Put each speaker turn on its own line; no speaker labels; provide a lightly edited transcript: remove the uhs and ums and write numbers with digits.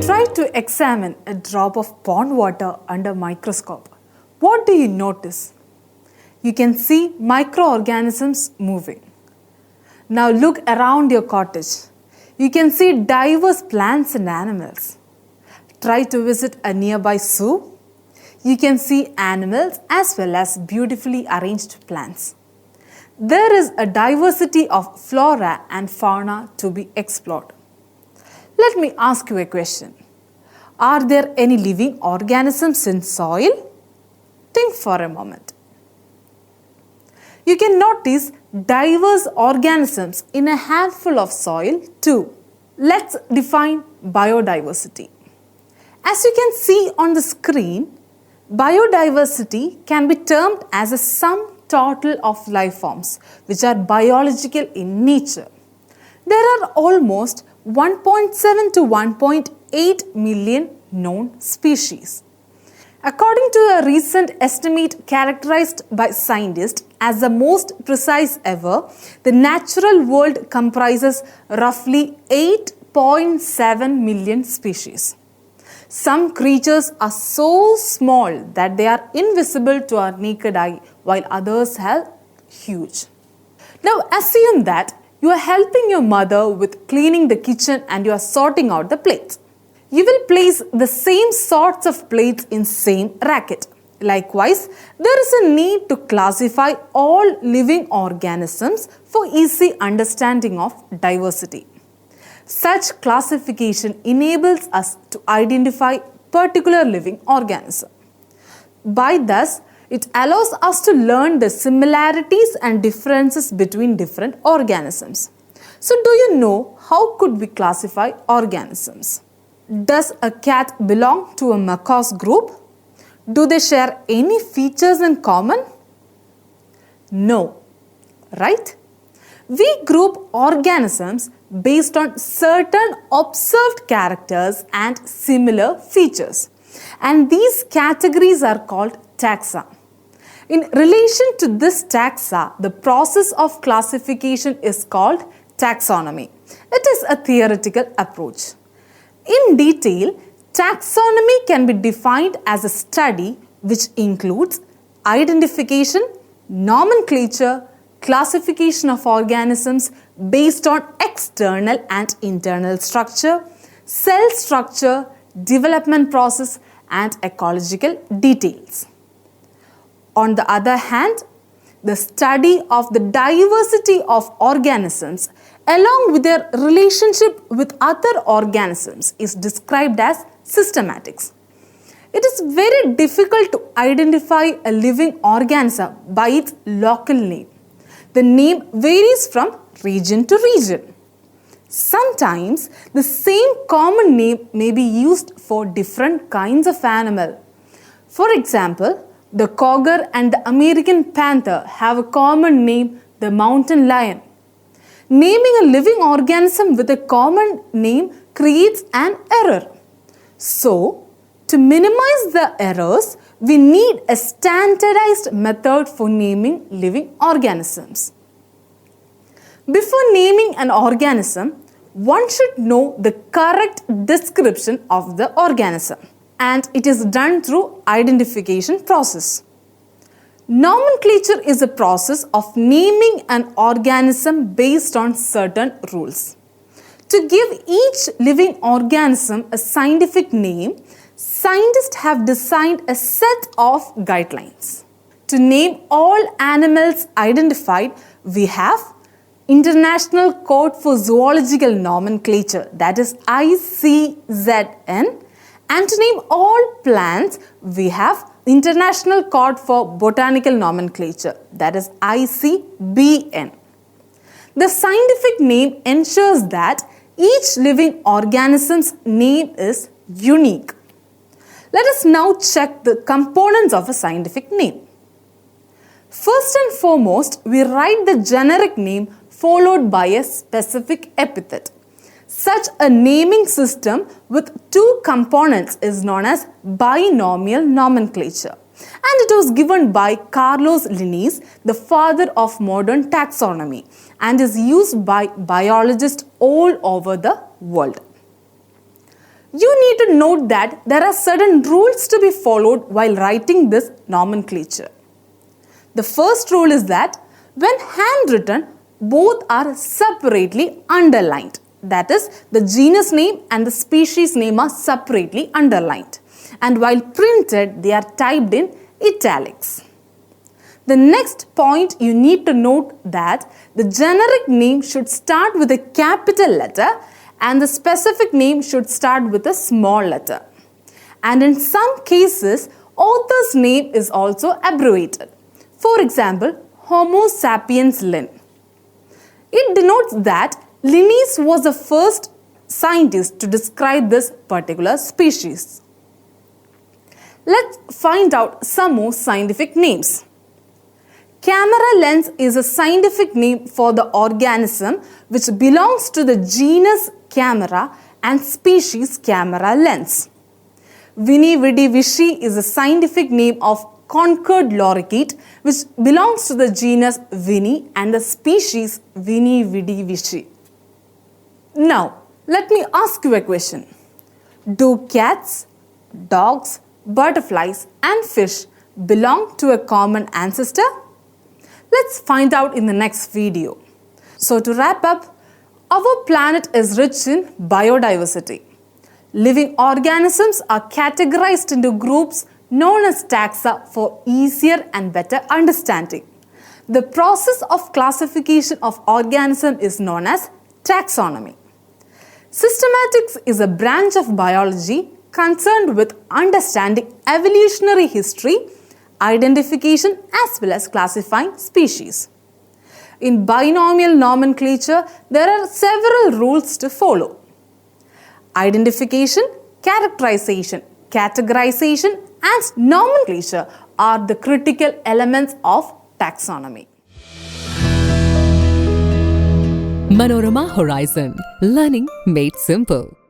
Try to examine a drop of pond water under a microscope. What do you notice? You can see microorganisms moving. Now look around your cottage. You can see diverse plants and animals. Try to visit a nearby zoo. You can see animals as well as beautifully arranged plants. There is a diversity of flora and fauna to be explored. Let me ask you a question. Are there any living organisms in soil? Think for a moment. You can notice diverse organisms in a handful of soil too. Let's define biodiversity. As you can see on the screen, biodiversity can be termed as a sum total of life forms which are biological in nature. There are almost 1.7 to 1.8 million known species. According to a recent estimate characterized by scientists as the most precise ever, the natural world comprises roughly 8.7 million species. Some creatures are so small that they are invisible to our naked eye, while others are huge. Now assume that you are helping your mother with cleaning the kitchen and you are sorting out the plates. You will place the same sorts of plates in same racket. Likewise, there is a need to classify all living organisms for easy understanding of diversity. Such classification enables us to identify particular living organism. By thus, it allows us to learn the similarities and differences between different organisms. So, do you know how could we classify organisms? Does a cat belong to a macaws group? Do they share any features in common? No, right? We group organisms based on certain observed characters and similar features. And these categories are called taxa. In relation to this taxa, the process of classification is called taxonomy. It is a theoretical approach. In detail, taxonomy can be defined as a study which includes identification, nomenclature, classification of organisms based on external and internal structure, cell structure, development process, and ecological details. On the other hand, the study of the diversity of organisms along with their relationship with other organisms is described as systematics. It is very difficult to identify a living organism by its local name. The name varies from region to region. Sometimes the same common name may be used for different kinds of animal. For example, the cougar and the American panther have a common name, the mountain lion. Naming a living organism with a common name creates an error. So, to minimize the errors, we need a standardized method for naming living organisms. Before naming an organism, one should know the correct description of the organism, and it is done through identification process. Nomenclature is a process of naming an organism based on certain rules. To give each living organism a scientific name, scientists have designed a set of guidelines. To name all animals identified, we have International Code for Zoological Nomenclature, that is ICZN, and to name all plants, we have International Code for Botanical Nomenclature, that is ICBN. The scientific name ensures that each living organism's name is unique. Let us now check the components of a scientific name. First and foremost, we write the generic name followed by a specific epithet. Such a naming system with two components is known as binomial nomenclature. And it was given by Carlos Linnaeus, the father of modern taxonomy, and is used by biologists all over the world. You need to note that there are certain rules to be followed while writing this nomenclature. The first rule is that when handwritten, both are separately underlined. That is, the genus name and the species name are separately underlined. And while printed, they are typed in italics. The next point you need to note that the generic name should start with a capital letter and the specific name should start with a small letter. And in some cases, author's name is also abbreviated. For example, Homo sapiens Lin. It denotes that Linnaeus was the first scientist to describe this particular species. Let's find out some more scientific names. Camera lens is a scientific name for the organism which belongs to the genus Camera and species Camera lens. Vini vidi vici is a scientific name of conquered lorikeet which belongs to the genus Vini and the species Vini vidi vici. Now, let me ask you a question. Do cats, dogs, butterflies and fish belong to a common ancestor? Let's find out in the next video. So to wrap up, our planet is rich in biodiversity. Living organisms are categorized into groups known as taxa for easier and better understanding. The process of classification of organisms is known as taxonomy. Systematics is a branch of biology concerned with understanding evolutionary history, identification as well as classifying species. In binomial nomenclature, there are several rules to follow. Identification, characterization, categorization and nomenclature are the critical elements of taxonomy.
Manorama Horizon. Learning made simple.